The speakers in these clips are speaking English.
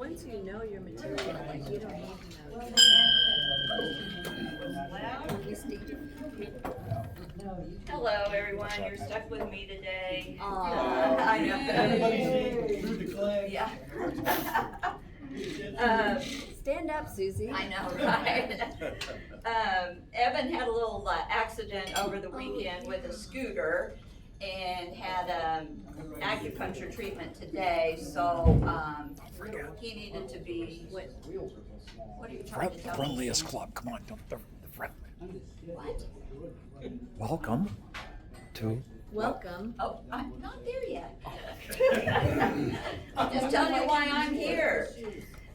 once you know your material, like you don't need to know. Hello, everyone. You're stuck with me today. I know. Everybody's through the flag. Yeah. Stand up, Susie. I know, right? Evan had a little accident over the weekend with a scooter and had acupuncture treatment today, so he needed to be. What are you trying to tell me? Friendliest club. Come on, don't the friendly. What? Welcome to. Welcome. Oh, I'm not there yet. I'm just telling you why I'm here.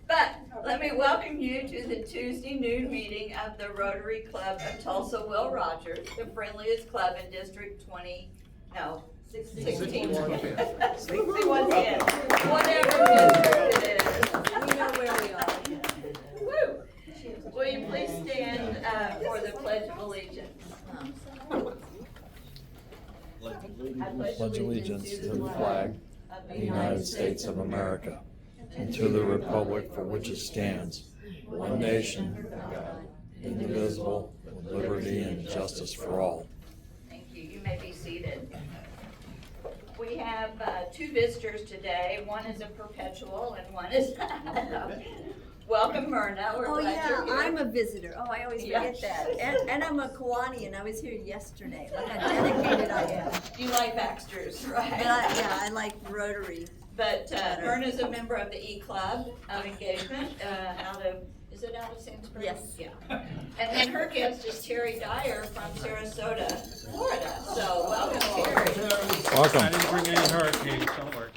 But let me welcome you to the Tuesday noon meeting of the Rotary Club of Tulsa Will Rogers, the friendliest club in District 6110. Whatever district it is. We know where we are. Woo! Will you please stand for the Pledge of Allegiance? I Pledge allegiance to the flag of the United States of America and to the republic for which it stands, one nation, indivisible, with liberty and justice for all. Thank you. You may be seated. We have two visitors today. One is a perpetual and one is welcome, Myrna. We're glad you're here. I'm a visitor. Oh, I always forget that. And I'm a Kiwani, I was here yesterday. Look how dedicated I am. You like Baxter's, right? But I like Rotary. But Myrna's a member of the E-Club of Engagement is it out of Sandsburg? Yes. Yeah. And then her guest is Terry Dyer from Sarasota, Florida. So welcome, Terry. Welcome. I didn't bring any hurricanes, don't worry.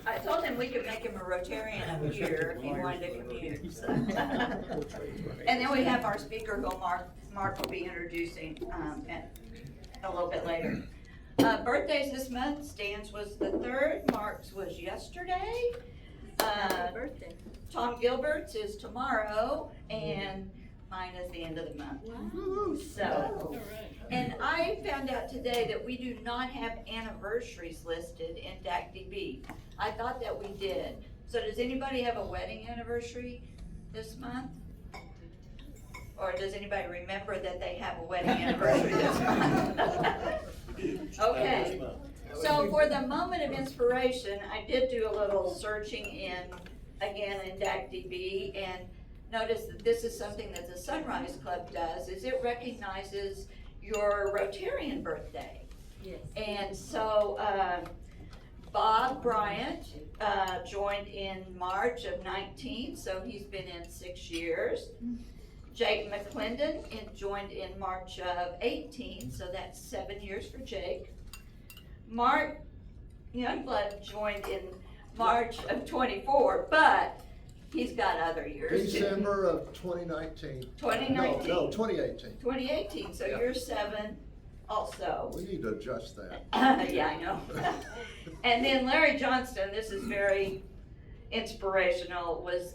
I told him we could make him a Rotarian up here if he wanted to commute. So. And then we have our speaker who Mark will be introducing a little bit later. Birthdays this month, Stan's was the 3rd, Mark's was yesterday. Happy birthday. Tom Gilbert's is tomorrow, and mine is the end of the month. Wow. So, and I found out today that we do not have anniversaries listed in DACDB. I thought that we did. So does anybody have a wedding anniversary this month? Or does anybody remember that they have a wedding anniversary this month? Okay. So for the moment of inspiration, I did do a little searching in DACDB, and notice that this is something that the Sunrise Club does, is it recognizes your Rotarian birthday. Yes. And so Bob Bryant joined in March of 19, so he's been in 6 years. Jake McClendon joined in March of 18, so that's 7 years for Jake. Mark Youngblood joined in March of 24, but he's got other years. December of 2019. 2019. No, 2018. 2018, so Yeah. you're 7 also. We need to adjust that. Yeah, I know. And then Larry Johnston, this is very inspirational, was,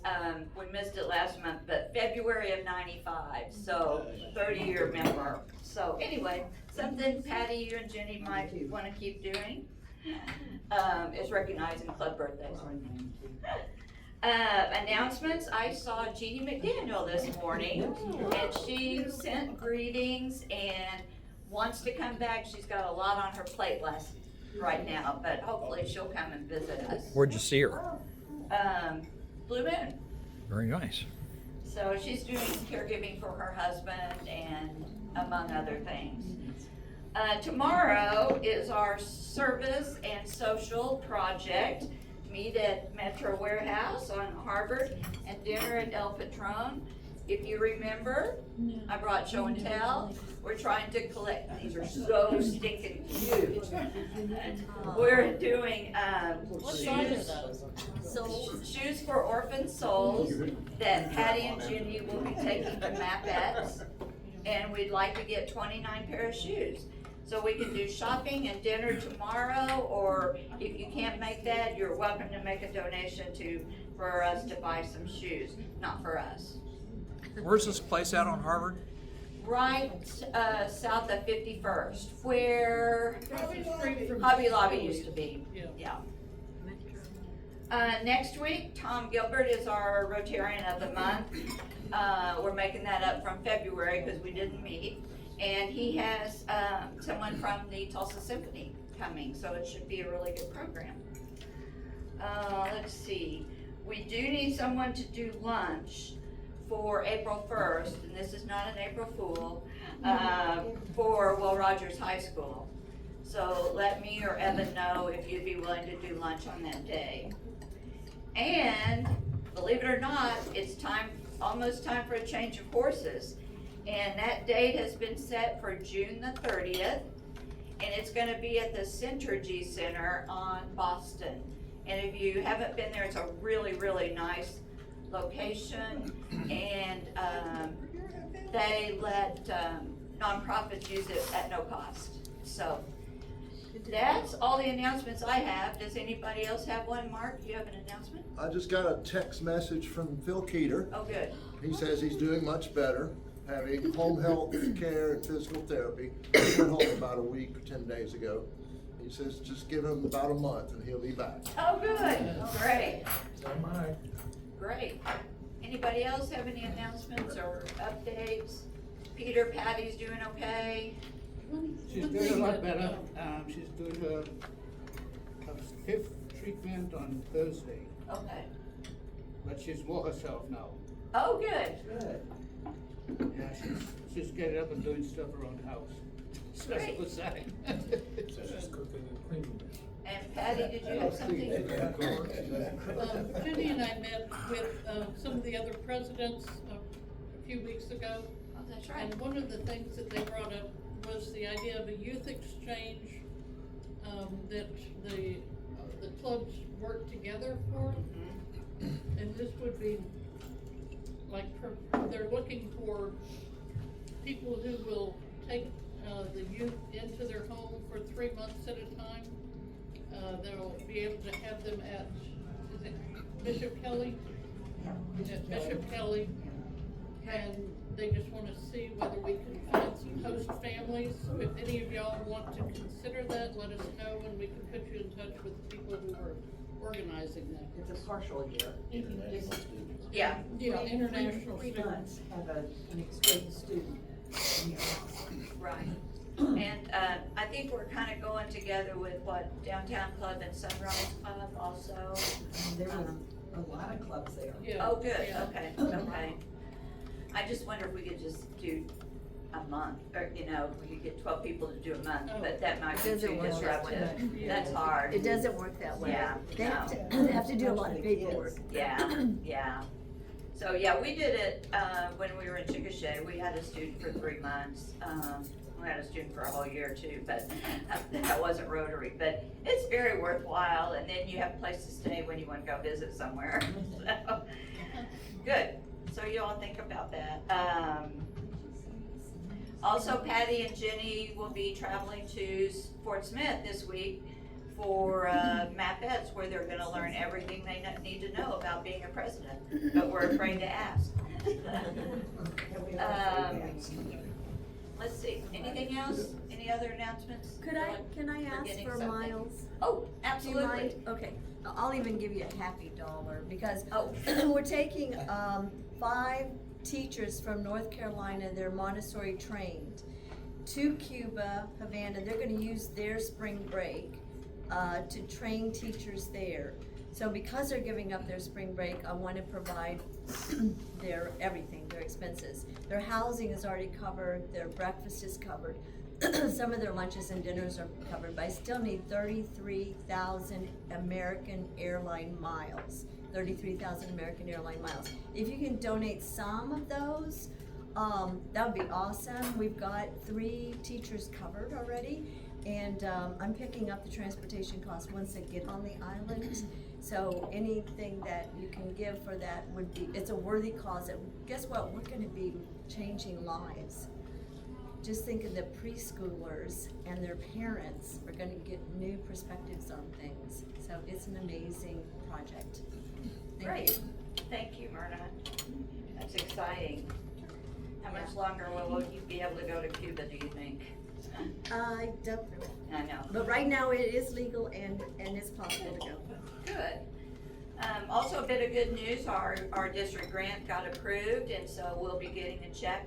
we missed it last month, but February of 95, so 30-year member. So anyway, something Patty, you and Jenny might want to keep doing is recognizing club birthdays. Announcements, I saw Jeannie McDaniel this morning, and she sent greetings and wants to come back. She's got a lot on her plate right now, but hopefully she'll come and visit us. Where'd you see her? Blue Moon. Very nice. So she's doing caregiving for her husband and among other things. Tomorrow is our service and social project. Meet at Metro Warehouse on Harvard and dinner at El Patron. If you remember, I brought show and tell. We're trying to collect, these are so stinking cute. We're doing shoes for orphan souls that Patty and Ginny will be taking to Mapettes. And we'd like to get 29 pair of shoes. So we can do shopping and dinner tomorrow, or if you can't make that, you're welcome to make a donation for us to buy some shoes, not for us. Where's this place out on Harvard? Right south of 51st, where Hobby Lobby used to be. Yeah. Next week, Tom Gilbert is our Rotarian of the Month. We're making that up from February because we didn't meet. And he has someone from the Tulsa Symphony coming, so it should be a really good program. Let's see, we do need someone to do lunch for April 1st, and this is not an April Fool, for Will Rogers High School. So let me or Evan know if you'd be willing to do lunch on that day. And believe it or not, it's almost time for a change of horses. And that date has been set for June the 30th, and it's gonna be at the Centergy Center on Boston. And if you haven't been there, it's a really, really nice location, and they let nonprofits use it at no cost. So that's all the announcements I have. Does anybody else have one? Mark, do you have an announcement? I just got a text message from Phil Keeter. Oh, good. He says he's doing much better, having home health care and physical therapy. He went home about a week or 10 days ago. He says just give him about a month and he'll be back. Oh, good. Great. So am I. Great. Anybody else have any announcements or updates? Peter, Patty's doing okay? She's doing a lot better. She's doing her 5th treatment on Thursday, Okay. but she's more herself now. Oh, good. Yeah, she's getting up and doing stuff around the house. So that's a Great. good sign. She's cooking and cleaning. And Patty, did you have something? Judy and I met with some of the other presidents a few weeks ago. Oh, that's right. And one of the things that they brought up was the idea of a youth exchange that the clubs work together for. And this would be like, they're looking for people who will take the youth into their home for 3 months at a time. They'll be able to have them at, is it Bishop Kelly? At Bishop Kelly. And they just wanna see whether we can find some host families. If any of y'all want to consider that, let us know and we can put you in touch with the people who are organizing that. It's a partial year. International students. Yeah. Yeah, international 3 students. months have an exchange student in your house. Right. And I think we're kind of going together with what Downtown Club and Sunrise Club also. There were a lot of clubs there. Yeah. Oh, good, Yeah. okay. I just wonder if we could just do a month, or, you know, if we could get 12 people to do a month, but that might be It doesn't too work that way. disruptive. That's hard. It doesn't work that way. Yeah, They have no. they have to do a lot of paperwork. Yeah. So, yeah, we did it, when we were in Chickasha. We had a student for 3 months. We had a student for a whole year too, but that wasn't Rotary. But it's very worthwhile, and then you have a place to stay when you want to go visit somewhere. So, good. So you all think about that. Also, Patty and Jenny will be traveling to Fort Smith this week for MAPETS, where they're gonna learn everything they need to know about being a president, but we're afraid to ask. Let's see, anything else? Any other announcements? Can I ask Forgetting for something? Miles? Oh, Do you absolutely. mind? Okay, I'll even give you a happy dollar because Oh. we're taking 5 teachers from North Carolina, they're Montessori trained, to Cuba, Havana. They're gonna use their spring break to train teachers there. So because they're giving up their spring break, I wanna provide their everything, their expenses. Their housing is already covered, their breakfast is covered. Some of their lunches and dinners are covered, but I still need 33,000 American airline miles. 33,000 American airline miles. If you can donate some of those, that would be awesome. We've got 3 teachers covered already, and I'm picking up the transportation costs once they get on the island. So anything that you can give for that would be, it's a worthy cause. And guess what? We're gonna be changing lives. Just think of the preschoolers and their parents are gonna get new perspectives on things. So it's an amazing project. Thank Great. you. Thank you, Myrna. That's exciting. How much longer will you be able to go to Cuba, do you think? I don't know. I know. But right now it is legal and it's possible to go. Good. Also a bit of good news, our district grant got approved, and so we'll be getting a check,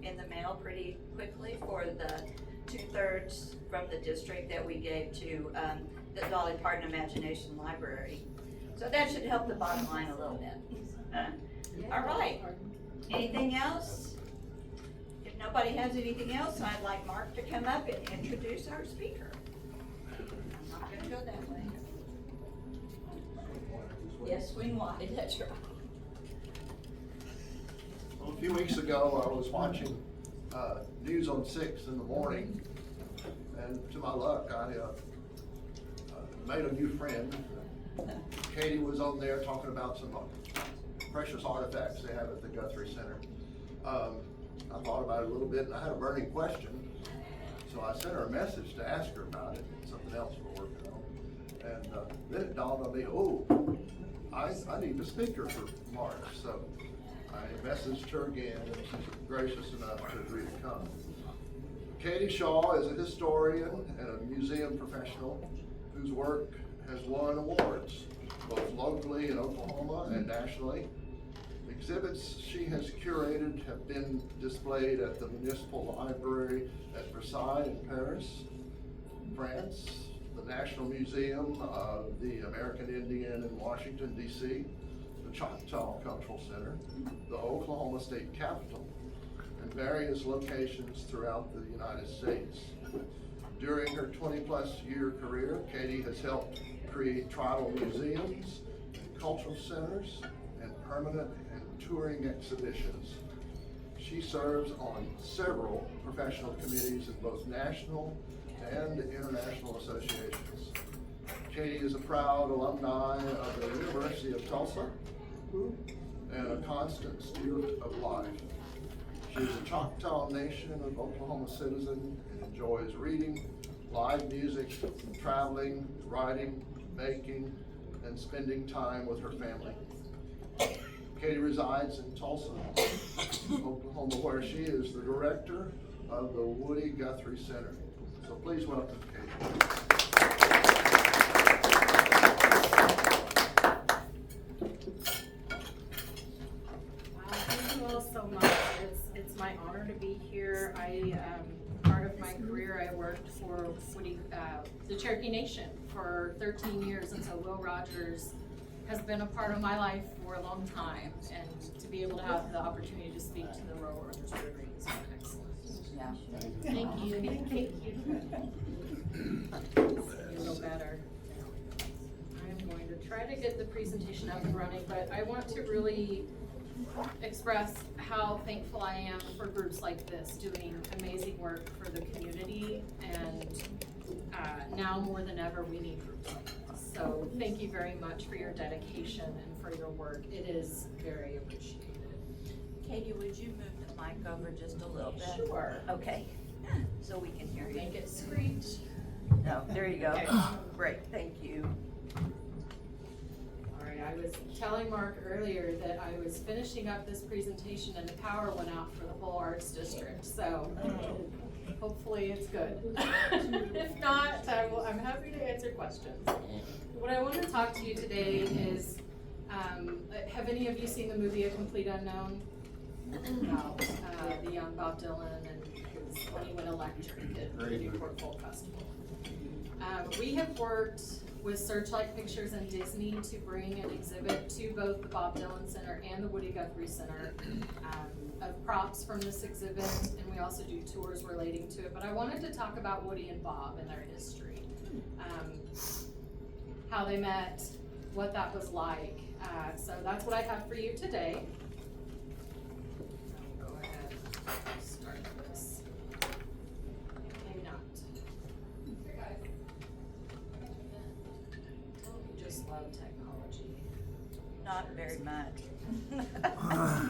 in the mail pretty quickly for the 2/3 from the district that we gave to, the Dolly Parton Imagination Library. So that should help the bottom line a little bit. All right, anything else? If nobody has anything else, I'd like Mark to come up and introduce our speaker. I'm not gonna go that way. Yes, swing wide, that's right. Well, a few weeks ago, I was watching News on 6 in the morning, and to my luck, I made a new friend. Cady was on there talking about some precious artifacts they have at the Guthrie Center. I thought about it a little bit, and I had a burning question, so I sent her a message to ask her about it, something else we're working on. And then it dawned on me, oh, I need a speaker for March, so I messaged her again, and she's gracious enough to agree to come. Cady Shaw is a historian and a museum professional whose work has won awards, both locally in Oklahoma and nationally. The exhibits she has curated have been displayed at the Municipal Library at Versailles in Paris, France, the National Museum of the American Indian in Washington, D.C., the Choctaw Cultural Center, the Oklahoma State Capitol, and various locations throughout the United States. During her 20-plus year career, Cady has helped create tribal museums, and cultural centers, and permanent and touring exhibitions. She serves on several professional committees in both national and international associations. Cady is a proud alumni of the University of Tulsa and a constant student of life. She is a Choctaw Nation of Oklahoma citizen and enjoys reading, live music, traveling, writing, baking, and spending time with her family. Cady resides in Tulsa, Oklahoma, where she is the director of the Woody Guthrie Center. So please welcome Cady. Thank you all so much. It's my honor to be here. Part of my career, I worked for the Cherokee Nation for 13 years, and so Will Rogers has been a part of my life for a long time, and to be able to have the opportunity to speak to the Royal Rogers Rotary is excellent. Yeah. Thank you. Thank you. A little better. I'm going to try to get the presentation up and running, but I want to really express how thankful I am for groups like this doing amazing work for the community, and now more than ever we need groups like this. So thank you very much for your dedication and for your work. It is very appreciated. Cady, would you move the mic over just a little bit? Sure. Okay, so we can hear you. Make it screech. No, there you go. Okay. Great, thank you. All right, I was telling Mark earlier that I was finishing up this presentation and the power went out for the whole Arts District, so hopefully it's good. If not, I'm happy to answer questions. What I want to talk to you today is, have any of you seen the movie A Complete Unknown? About the young Bob Dylan and when he went electric at the Newport Folk Festival. We have worked with Searchlight Pictures and Disney to bring an exhibit to both the Bob Dylan Center and the Woody Guthrie Center of props from this exhibit, and we also do tours relating to it. But I wanted to talk about Woody and Bob and their history, how they met, what that was like. So that's what I have for you today. I'll go ahead and start this. Maybe not. You just love technology. Not very much.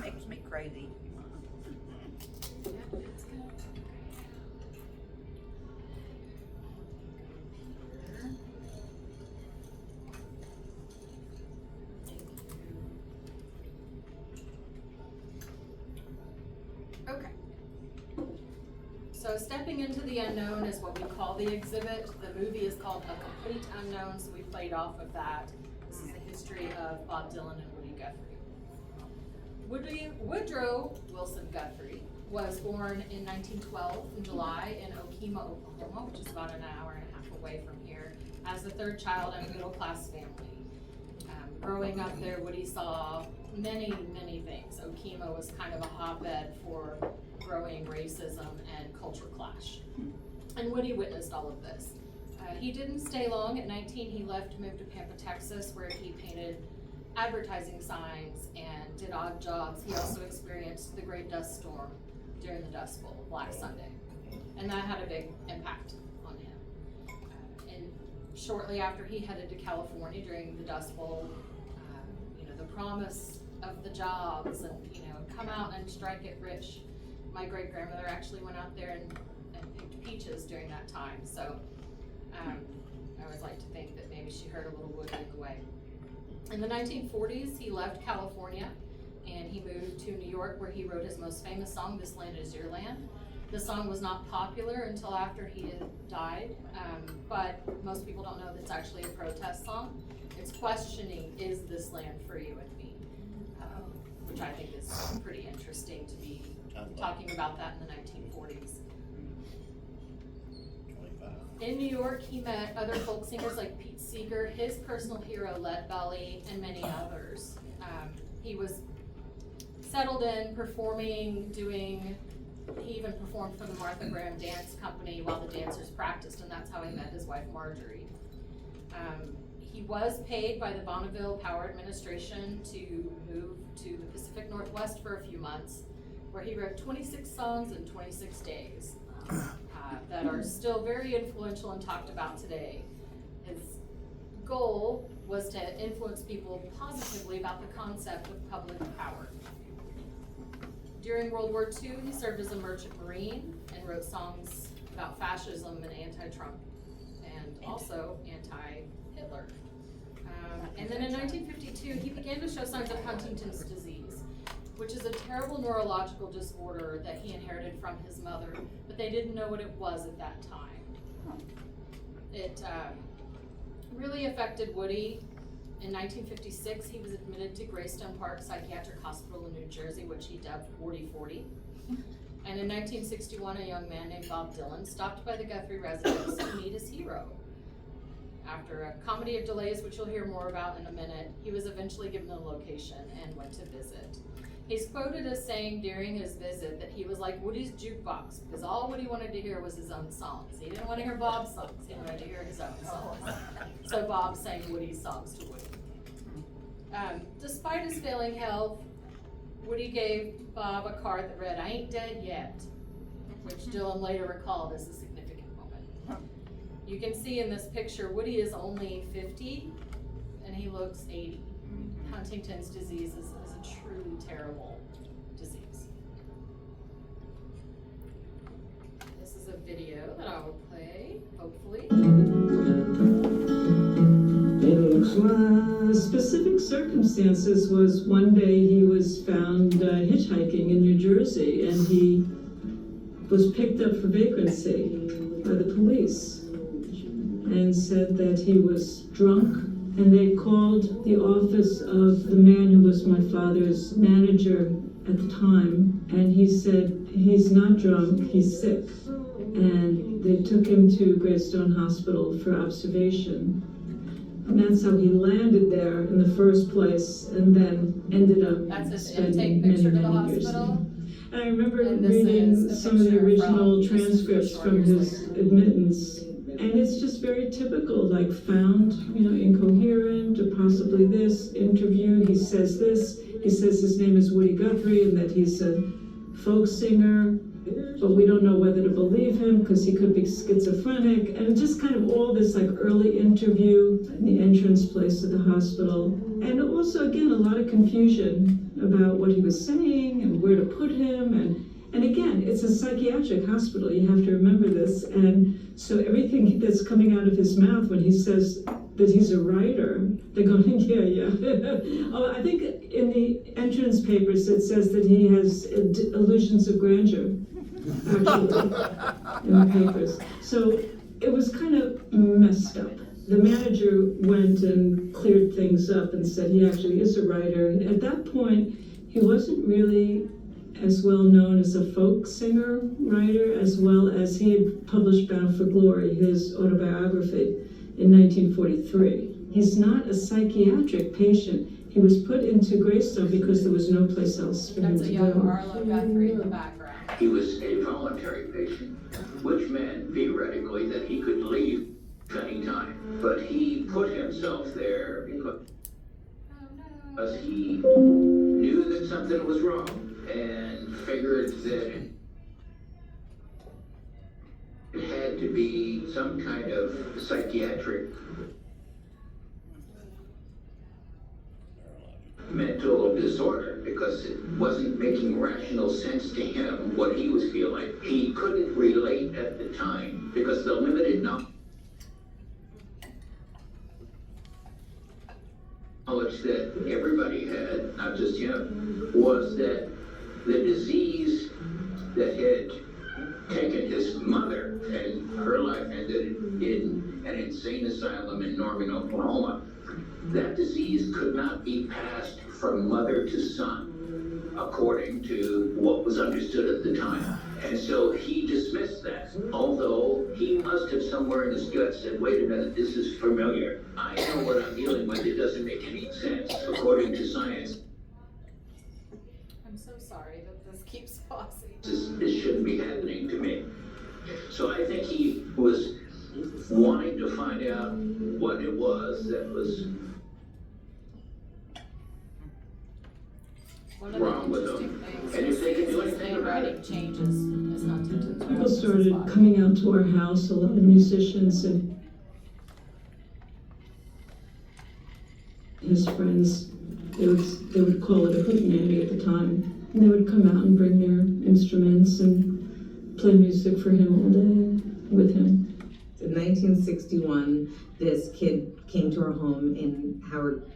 Makes me crazy. Yeah, it's good. Okay. So stepping into the unknown is what we call the exhibit. The movie is called A Complete Unknown, so we played off of that. This is the history history of Bob Dylan and Woody Guthrie. Woodrow Wilson Guthrie was born in 1912 in July in Okemah, Oklahoma, which is about an hour and a half away from here, as the third child in a middle-class family. Growing up there, Woody saw many, many things. Okemah was kind of a hotbed for growing racism and culture clash. And Woody witnessed all of this. He didn't stay long. At 19, he left to move to Pampa, Texas, where he painted advertising signs and did odd jobs. He also experienced the Great Dust Storm during the Dust Bowl, Black Sunday. And that had a big impact on him. And shortly after, he headed to California during the Dust Bowl. The promise of the jobs and, come out and strike it rich. My great-grandmother actually went out there and picked peaches during that time. So I always like to think that maybe she heard a little Woody in the way. In the 1940s, he left California and he moved to New York, where he wrote his most famous song, This Land Is Your Land. The song was not popular until after he had died, but most people don't know that it's actually a protest song. It's questioning, is this land for you and me? Which I think is pretty interesting to be talking about that in the 1940s. In New York, he met other folk singers like Pete Seeger, his personal hero Leadbelly, and many others. He was settled in, performing, he even performed for the Martha Graham Dance Company while the dancers practiced, and that's how he met his wife Marjorie. He was paid by the Bonneville Power Administration to move to the Pacific Northwest for a few months, where he wrote 26 songs in 26 days that are still very influential and talked about today. His goal was to influence people positively about the concept of public power. During World War II, he served as a merchant marine and wrote songs about fascism and anti-Trump, and also anti-Hitler. And then in 1952, he began to show signs of Huntington's disease, which is a terrible neurological disorder that he inherited from his mother, but they didn't know what it was at that time. It really affected Woody. In 1956, he was admitted to Greystone Park Psychiatric Hospital in New Jersey, which he dubbed 4040. And in 1961, a young man named Bob Dylan stopped by the Guthrie residence to meet his hero. After a comedy of delays, which you'll hear more about in a minute, he was eventually given a location and went to visit. He's quoted as saying during his visit that he was like Woody's jukebox, because all Woody wanted to hear was his own songs. He didn't want to hear Bob's songs, he wanted to hear his own songs. So Bob sang Woody's songs to Woody. Despite his failing health, Woody gave Bob a card that read, "I ain't dead yet," which Dylan later recalled as a significant moment. You can see in this picture, Woody is only 50 and he looks 80. Huntington's disease is a truly terrible disease. This is a video that I will play, hopefully. Specific circumstances was one day he was found hitchhiking in New Jersey, and he was picked up for vagrancy by the police and said that he was drunk, and they called the office of the man who was my father's manager at the time, and he said he's not drunk, he's sick, and they took him to Greystone Hospital for observation. And that's how he landed there in the first place, and then ended up spending many, many years there. And I remember reading some of the original transcripts from his admittance, and it's just very typical, like found, incoherent, or possibly this, interviewed, he says this, he says his name is Woody Guthrie and that he's a folk singer, but we don't know whether to believe him because he could be schizophrenic, and just kind of all this like early interview in the entrance place of the hospital. And also, again, a lot of confusion about what he was saying and where to put him, and again, it's a psychiatric hospital, you have to remember this, and so everything that's coming out of his mouth when he says that he's a writer, they're going, yeah. Oh, I think in the entrance papers it says that he has illusions of grandeur, actually, in the papers. So it was kind of messed up. the manager went and cleared things up and said he actually is a writer. And at that point, he wasn't really as well known as a folk singer writer, as well as he had published Bound for Glory, his autobiography, in 1943. He's not a psychiatric patient. He was put into Greystone because there was no place else for him That's to a young go. Arlo Guthrie in the background. He was a voluntary patient, which meant theoretically that he could leave anytime. But he put himself there because he knew that something was wrong and figured that it had to be some kind of psychiatric mental disorder, because it wasn't making rational sense to him what he was feeling. He couldn't relate at the time because the limited knowledge that everybody had, not just him, was that the disease that had taken his mother and her life ended in an insane asylum in Norman, Oklahoma. That disease could not be passed from mother to son, according to what was understood at the time. And so he dismissed that, although he must have somewhere in his gut said, wait a minute, this is familiar. I know what I'm dealing with, it doesn't make any sense, according to science. I'm so sorry that this keeps pausing. This shouldn't be happening to me. So I think he was wanting to find out what it was that was One of wrong the with interesting them. things And if they can do is anything about writing it. changes is Huntington's. People started coming out to our house, a lot of musicians and his friends. They would call it a hootenanny at the time. And they would come out and bring their instruments and play music for him all day with him. In 1961, this kid came to our home in Howard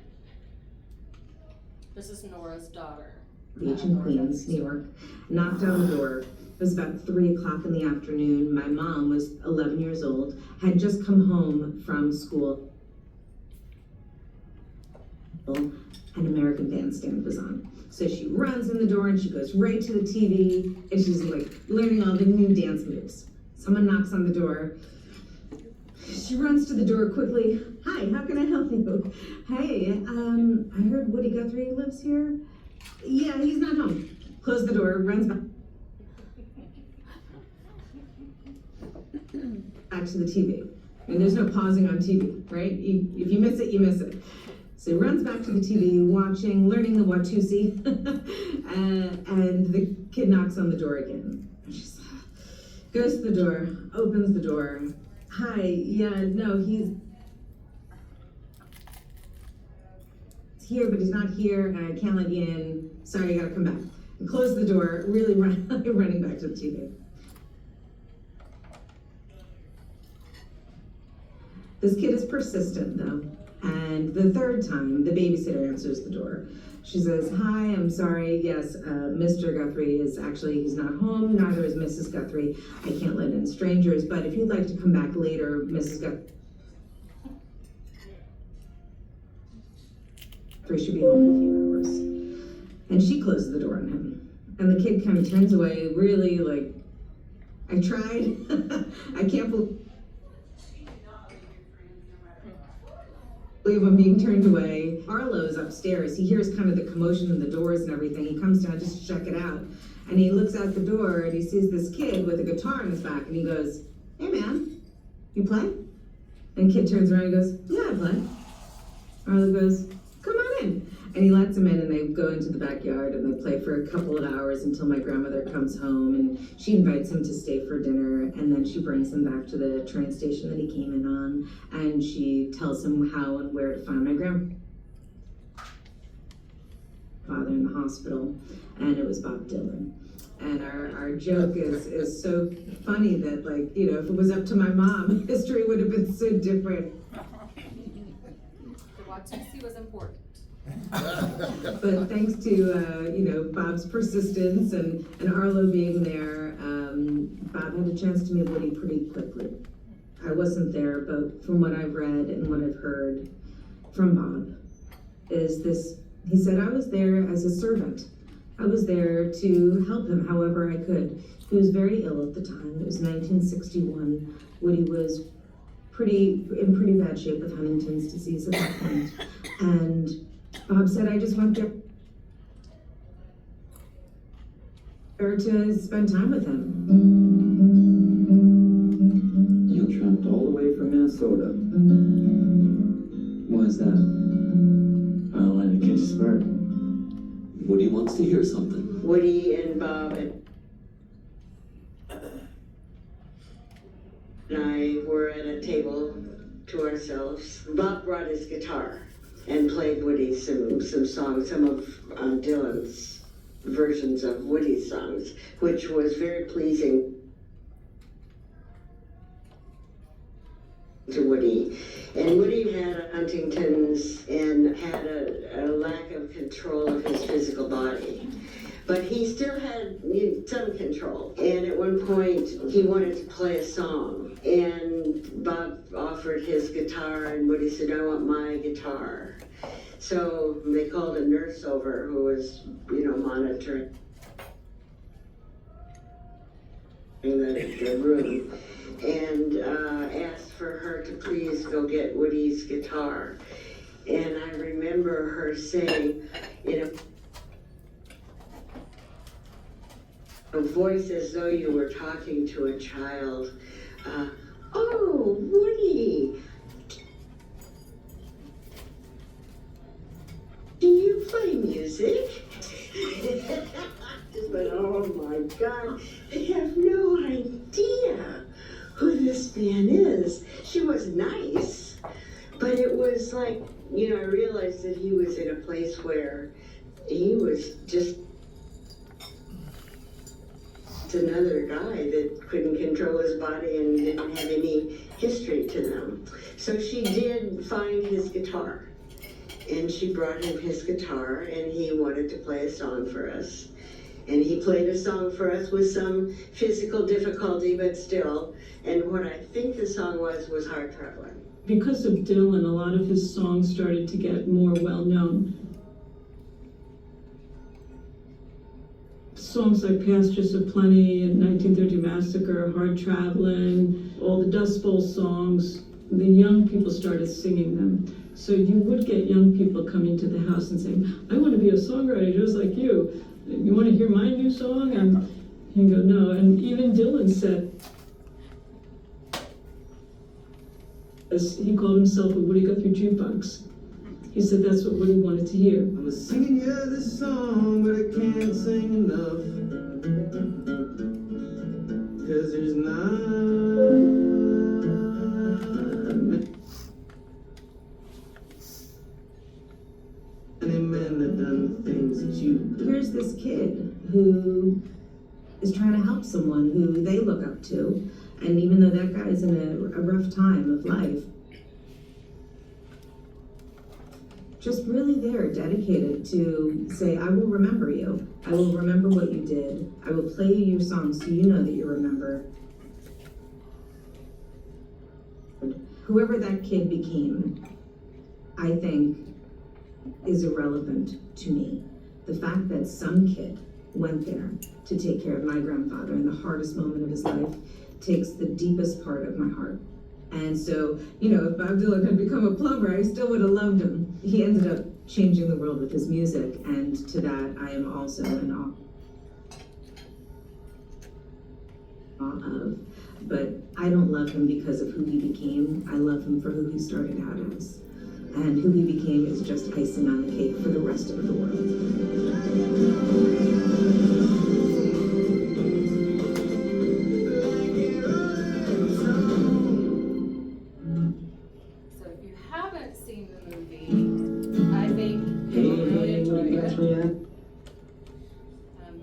This is Nora's daughter. Beach in Queens, New York, knocked on the door. It was about 3 o'clock in the afternoon. My mom was 11 years old, had just come home from school. An American Bandstand was on. So she runs in the door and she goes right to the TV and she's like learning all the new dance moves. Someone knocks on the door. She runs to the door quickly. Hi, how can I help you? Hey, I heard Woody Guthrie lives here. Yeah, he's not home. Close the door, runs back to the TV. And there's no pausing on TV, right? If you miss it, you miss it. So he runs back to the TV, watching, learning the Watusi, and the kid knocks on the door again. She goes to the door, opens the door. Hi, yeah, no, he's here, but he's not here, and I can't let you in. Sorry, you gotta come back. And close the door, really running back to the TV. This kid is persistent, though. And the third time, the babysitter answers the door. She says, hi, I'm sorry, yes, Mr. Guthrie is actually, he's not home, neither is Mrs. Guthrie. I can't let in strangers, but if you'd like to come back later, Mrs. Guthrie should be home in a few hours. And she closes the door on him. And the kid kind of turns away, really like, I tried, I can't believe I'm being turned away. Arlo's upstairs. He hears kind of the commotion in the doors and everything. He comes down just to check it out. And he looks out the door and he sees this kid with a guitar on his back and he goes, hey man, you play? And the kid turns around and goes, yeah, I play. Arlo goes, come on in. And he lets him in and they go into the backyard and they play for a couple of hours until my grandmother comes home and she invites him to stay for dinner and then she brings him back to the train station that he came in on and she tells him how and where to find my grandfather in the hospital, and it was Bob Dylan. And our joke is so funny that, like, you know, if it was up to my mom, history would have been so different. The Watusi was important. But thanks to, you know, Bob's persistence and Arlo being there, Bob had a chance to meet Woody pretty quickly. I wasn't there, but from what I've read and what I've heard from Bob, is this, he said, I was there as a servant. I was there to help him however I could. He was very ill at the time. It was 1961. Woody was in pretty bad shape with Huntington's disease at that point. And Bob said, I just went there to spend time with him. You tramped all the way from Minnesota. Why is that? I wanted to catch a spark. Woody wants to hear something. Woody and Bob and I were at a table to ourselves. Bob brought his guitar and played Woody some songs, some of Dylan's versions of Woody's songs, which was very pleasing to Woody. And Woody had Huntington's and had a lack of control of his physical body. But he still had some control. And at one point, he wanted to play a song. And Bob offered his guitar, and Woody said, I want my guitar. So they called a nurse over who was, monitoring the room, and asked for her to please go get Woody's guitar. And I remember her saying, a voice as though you were talking to a child, oh, Woody, do you play music? I just went, oh my God, they have no idea who this man is. She was nice, but it was like, I realized that he was in a place where he was just another guy that couldn't control his body and didn't have any history to them. So she did find his guitar, and she brought him his guitar, and he wanted to play a song for us. And he played a song for us with some physical difficulty, but still. And what I think the song was Heart Traveling. Because of Dylan, a lot of his songs started to get more well-known. Songs like Pastures of Plenty and 1930 Massacre, Hard Traveling, all the Dust Bowl songs, the young people started singing them. So you would get young people coming to the house and saying, I want to be a songwriter just like you. You want to hear my new song? And you go, no. And even Dylan said, as he called himself a Woody Guthrie jukebox. He said that's what Woody wanted to hear. I was singing you this song, but I can't sing enough. 'Cause there's not many men that done the things that you do. Here's this kid who is trying to help someone who they look up to, and even though that guy's in a rough time of life, just really there, dedicated to say, I will remember you. I will remember what you did. I will play you your songs so you know that you remember. Whoever that kid became, I think, is irrelevant to me. The fact that some kid went there to take care of my grandfather in the hardest moment of his life takes the deepest part of my heart. And so, if Bob Dylan had become a plumber, I still would have loved him. He ended up changing the world with his music, and to that I am also in awe of. But I don't love him because of who he became. I love him for who he started out as. And who he became is just icing on the cake for the rest of the world.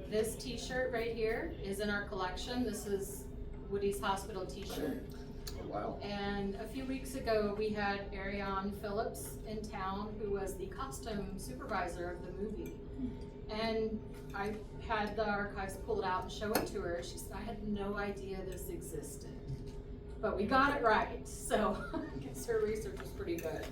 This t-shirt right here is in our collection. This is Woody's hospital t-shirt. Wow. And a few weeks ago, we had Ariane Phillips in town, who was the costume supervisor of the movie. And I had the archives pulled out and show it to her. She said, I had no idea this existed. but we got it right, so I guess her research was pretty good.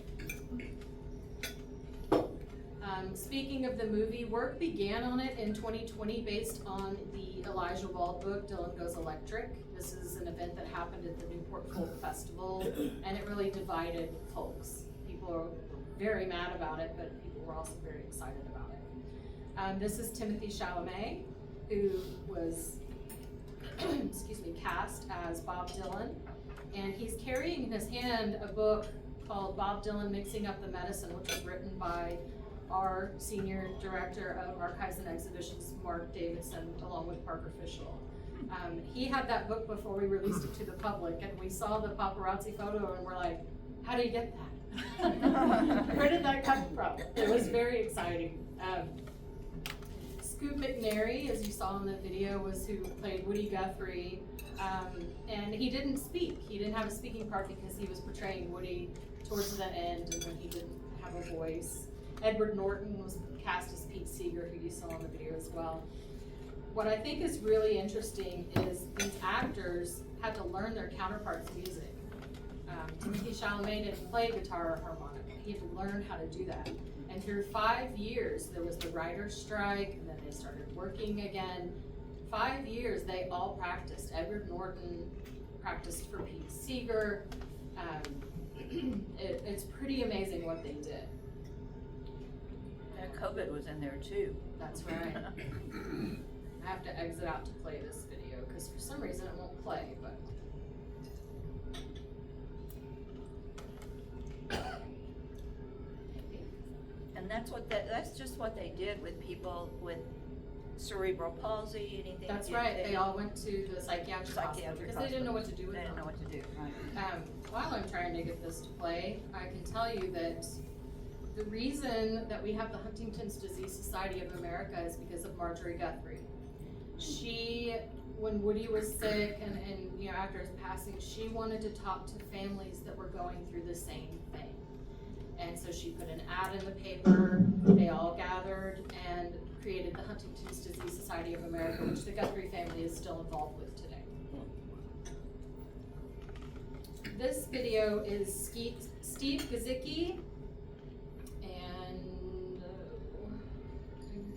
Speaking of the movie, work began on it in 2020 based on the Elijah Wald book, Dylan Goes Electric. This is an event that happened at the Newport Folk Festival, and it really divided folks. People were very mad about it, but people were also very excited about it. This is Timothy Chalamet, who was cast as Bob Dylan, and he's carrying in his hand a book called Bob Dylan Mixing Up the Medicine, which was written by our Senior Director of Archives and Exhibitions, Mark Davidson, along with Parker Fischel. He had that book before we released it to the public, and we saw the paparazzi photo and we're like, how do you get that? Where did that come from? It was very exciting. Scoop McNairy, as you saw in the video, was who played Woody Guthrie, and he didn't speak. He didn't have a speaking part because he was portraying Woody towards the end and when he didn't have a voice. Edward Norton was cast as Pete Seeger, who you saw in the video as well. What I think is really interesting is these actors had to learn their counterparts' music. Timothy Chalamet didn't play guitar or harmonica. He had to learn how to do that. And through 5 years, there was the writer's strike, and then they started working again. 5 years, they all practiced. Edward Norton practiced for Pete Seeger. It's pretty amazing what they did. COVID was in there too. That's right. I have to exit out to play this video because for some reason it won't play, but. And that's just what they did with people with cerebral palsy, anything. That's right. They all went to the psychiatric hospital because they didn't know what to do with them. They didn't know what to do, right. While I'm trying to get this to play, I can tell you that the reason that we have the Huntington's Disease Society of America is because of Marjorie Guthrie. She, when Woody was sick and after his passing, she wanted to talk to families that were going through the same thing. And so she put an ad in the paper, they all gathered and created the Huntington's Disease Society of America, which the Guthrie family is still involved with today. This video is Steve Gazicki,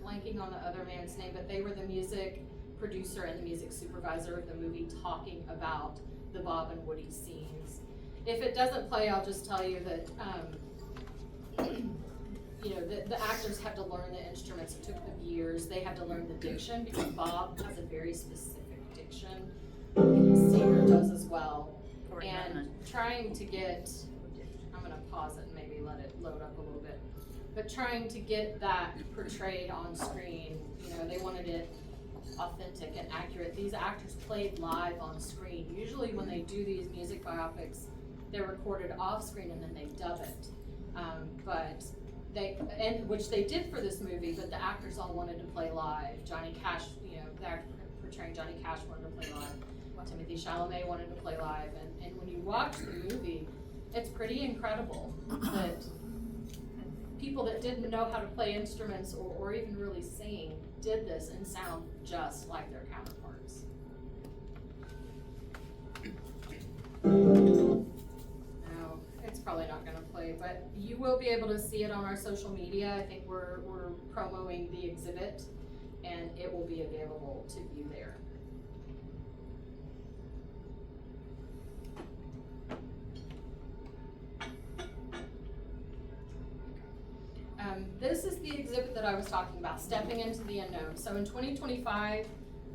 blanking on the other man's name, but they were the music producer and the music supervisor of the movie talking about the Bob and Woody scenes. If it doesn't play, I'll just tell you that the actors had to learn the instruments. It took them years. They had to learn the diction because Bob has a very specific diction. Seeger does as well. And trying to get, I'm gonna pause it and maybe let it load up a little bit. But trying to get that portrayed on screen, they wanted it authentic and accurate. These actors played live on screen. Usually when they do these music biopics, they're recorded off screen and then they dub it. Which they did for this movie, but the actors all wanted to play live. Johnny Cash, the actor portraying Johnny Cash wanted to play live. Timothy Chalamet wanted to play live. And when you watch the movie, it's pretty incredible that people that didn't know how to play instruments or even really sing did this and sound just like their counterparts. Now, it's probably not going to play, but you will be able to see it on our social media. I think we're promoting the exhibit, and it will be available to view there. This is the exhibit that I was talking about, Stepping into the Unknown. So in 2025,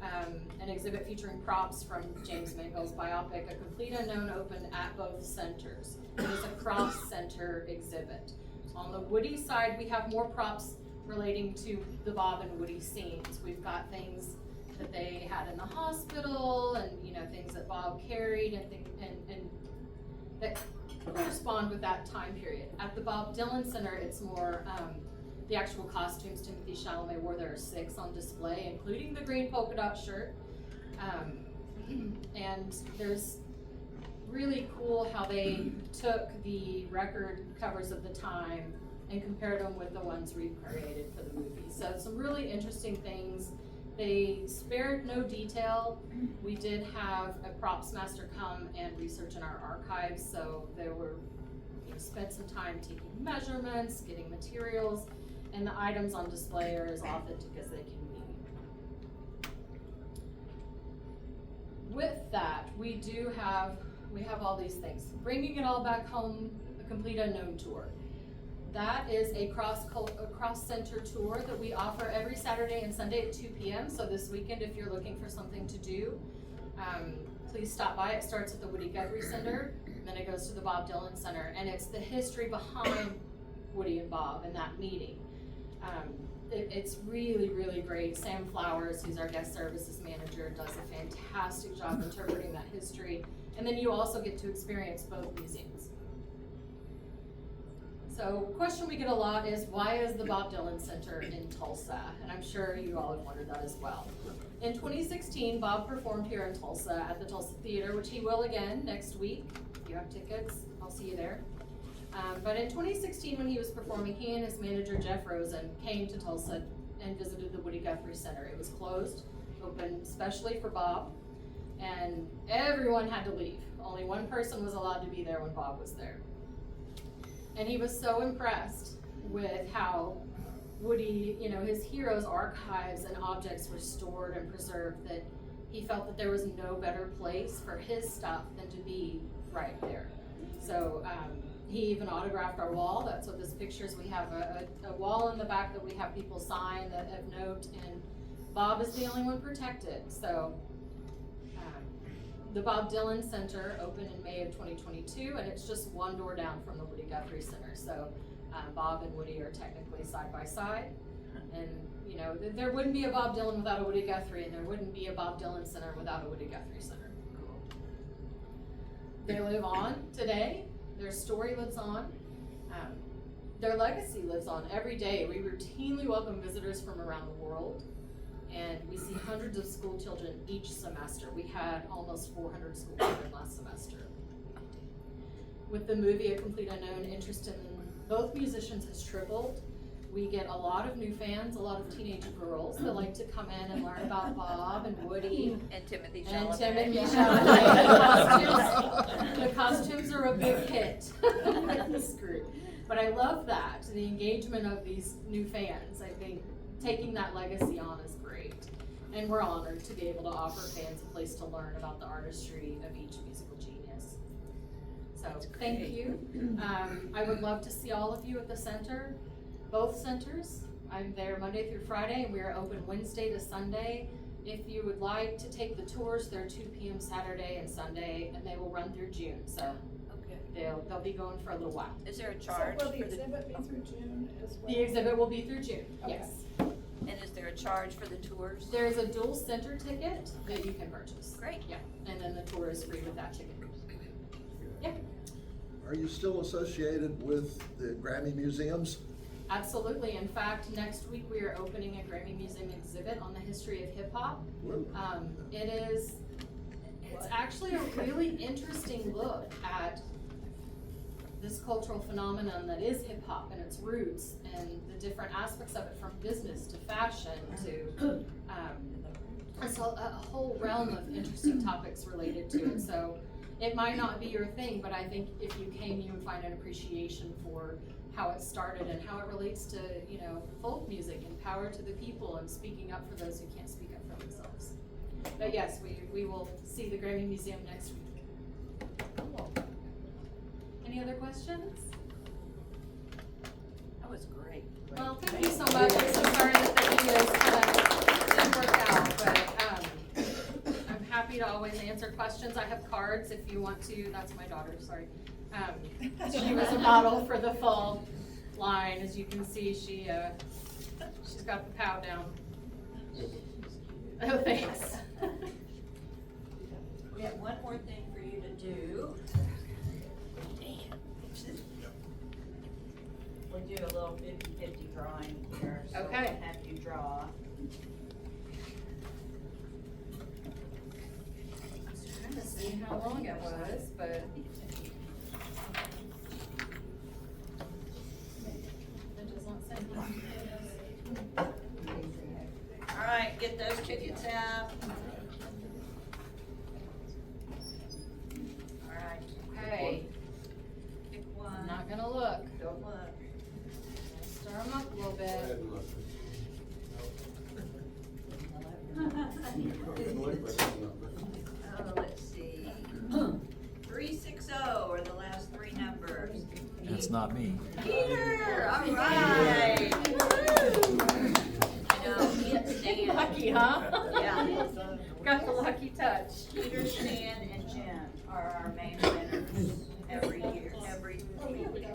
an exhibit featuring props from James Mangold's biopic, A Complete Unknown, opened at both centers. It is a cross-center exhibit. On the Woody side, we have more props relating to the Bob and Woody scenes. We've got things that they had in the hospital, and things that Bob carried, and that correspond with that time period. At the Bob Dylan Center, it's more the actual costumes Timothy Chalamet wore. There are 6 on display, including the green polka dot shirt. And there's really cool how they took the record covers of the time and compared them with the ones recreated for the movie. So some really interesting things They spared no detail. We did have a props master come and research in our archives, so they were, spent some time taking measurements, getting materials, and the items on display are as authentic as they can be. With that, we have all these things. Bringing it all back home, a complete unknown tour. That is a cross-center tour that we offer every Saturday and Sunday at 2 p.m. So this weekend, if you're looking for something to do, please stop by. It starts at the Woody Guthrie Center, and then it goes to the Bob Dylan Center, and it's the history behind Woody and Bob and that meeting. It's really, really great. Sam Flowers, who's our guest services manager, does a fantastic job interpreting that history. And then you also get to experience both museums. So, question we get a lot is, why is the Bob Dylan Center in Tulsa? And I'm sure you all have wondered that as well. In 2016, Bob performed here in Tulsa at the Tulsa Theater, which he will again next week. If you have tickets, I'll see you there. But in 2016, when he was performing, he and his manager, Jeff Rosen, came to Tulsa and visited the Woody Guthrie Center. It was closed, open especially for Bob, and everyone had to leave. Only one person was allowed to be there when Bob was there. And he was so impressed with how Woody, his heroes' archives and objects were stored and preserved, that he felt that there was no better place for his stuff than to be right there. So he even autographed our wall. That's what this picture is. We have a wall in the back that we have people sign that of note, and Bob is the only one protected. So the Bob Dylan Center opened in May of 2022, and it's just one door down from the Woody Guthrie Center. So Bob and Woody are technically side by side. And there wouldn't be a Bob Dylan without a Woody Guthrie, and there wouldn't be a Bob Dylan Center without a Woody Guthrie Center. They live on today. Their story lives on. Their legacy lives on every day. We routinely welcome visitors from around the world, and we see hundreds of school children each semester. We had almost 400 school children last semester. With the movie A Complete Unknown, interest in both musicians has tripled. We get a lot of new fans, a lot of teenage girls that like to come in and learn about Bob and Woody. And Timothy And Chalamet. Timothy Chalamet. The costumes are a big hit with this group. But I love that, the engagement of these new fans. I think taking that legacy on is great. And we're honored to be able to offer fans a place to learn about the artistry of each musical genius. So thank you. I would love to see all of you at the center. Both centers. I'm there Monday through Friday, and we are open Wednesday to Sunday. If you would like to take the tours, they're 2 p.m. Saturday and Sunday, and they will run through June. So they'll be going for a little while. Is there a charge? So will the exhibit be through June as well? The exhibit will be through June, Okay. yes. And is there a charge for the tours? There is a dual center ticket that you can purchase. Great. Yeah, and then the tour is free with that ticket. Yeah, Are you still associated with the Grammy Museums? absolutely. In fact, next week we are opening a Grammy Museum exhibit on the history of hip hop. It's actually a really interesting look at this cultural phenomenon that is hip hop and its roots and the different aspects of it, from business to fashion to a whole realm of interesting topics related to it. So it might not be your thing, but I think if you came, you would find an appreciation for how it started and how it relates to, folk music and power to the people and speaking up for those who can't speak up for themselves. But yes, we will see the Grammy Museum next week. Cool. Any other questions? That was great. Well, thank you so much. I'm so sorry that the videos didn't work out, but I'm happy to always answer questions. I have cards if you want to. That's my daughter, sorry. She was a model for the fall line. As you can see, she's got the pout down. Oh, thanks. We have one more thing for you to do. We'll do a little 50-50 drawing here. So Okay. we'll have you draw. I was trying to see how long it was, but it does not say. All right. get those tickets out. All right, Okay, pick I'm one. not gonna look. Don't look. Stir them up a little bit. Oh, let's see. 360 are the last three numbers. That's not me. Peter, all right. Woo. You know, he and Stan. Lucky, huh? Yeah. Got the lucky touch. Peter, Stan, and Jen are our main winners every year, every week.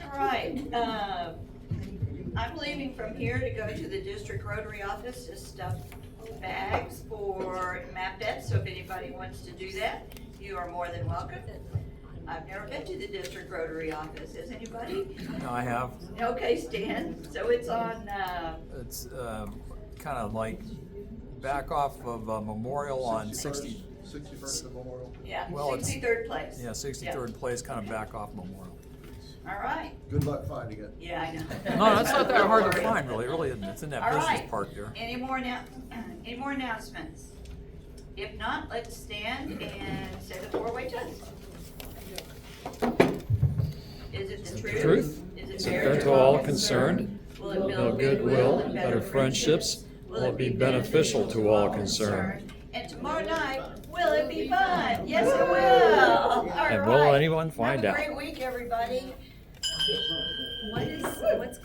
All right, I'm leaving from here to go to the district Rotary office to stuff bags for Mapettes, so if anybody wants to do that, you are more than welcome. I've never been to the district Rotary office, has anybody? No, I have. Okay, Stan, so it's on, It's kind of like back off of Memorial on 60. 61st of Memorial. yeah, Well, it's- 63rd place. Yeah, 63rd place, kind of back off Memorial. All right, Good luck finding it. yeah, I know. No, that's not that hard to Don't worry. find, really. It really isn't. It's in that All business right. park there. Any more announcements? If not, let's stand and say the four-way test. Is it the truth? Truth. Is it Fair to all concerned. Will it Build build goodwill and better friendships. Will it be beneficial to all concerned? And tomorrow night, will it be fun? Yes, it will. All And will right. anyone find out? Have a great week, everybody. What's going